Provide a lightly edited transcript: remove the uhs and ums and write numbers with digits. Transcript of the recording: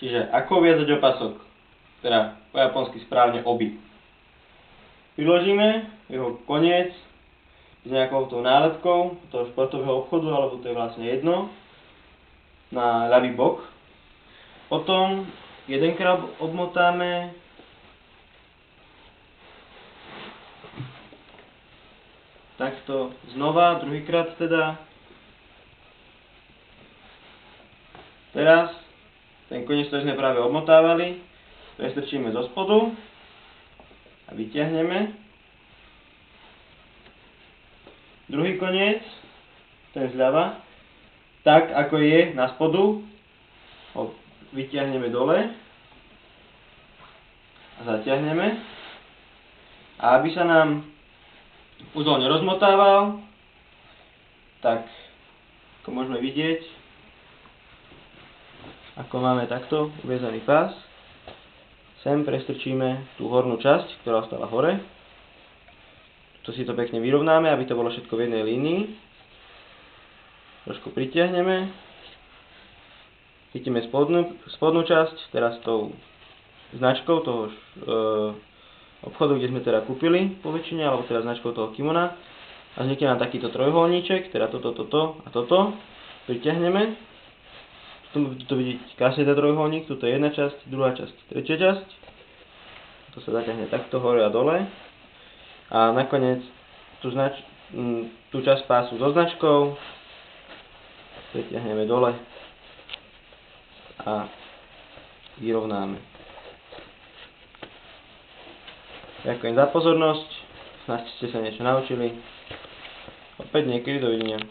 Čiže ako viazať opasok, teda po japonsky správne obi. Priložíme jeho koniec s nejakou tou nálepkou toho športového obchodu, alebo to je vlastne jedno, na ľavý bok. Potom jedenkrát obmotáme takto znova, druhýkrát teda. Teraz ten koniec, ktorý sme práve obmotávali, prestrčíme zo spodu a vyťahneme. Druhý koniec, ten zľava, tak ako je na spodu, ho vyťahneme dole a zaťahneme. A aby sa nám uzol nerozmotával, tak ako môžeme vidieť, ako máme takto uviazaný pás, sem prestrčíme tú hornú časť, ktorá ostala hore. Tu si to pekne vyrovnáme, aby to bolo všetko v jednej línii. Trošku pritiahneme. Chytíme spodnú časť, teraz tou značkou toho obchodu, kde sme teda kúpili po väčšine, alebo teda značkou toho kimona. A vznikne nám takýto trojuholníček, teda toto a toto. Pritiahneme. Tu vidíte krásne ten trojuholník, tu je jedna časť, druhá časť, tretia časť. To sa zaťahne takto hore a dole. A nakoniec tú časť pásu so značkou pritiahneme dole a vyrovnáme. Ďakujem za pozornosť, snad ste sa niečo naučili. Opäť niekedy, dovidenia.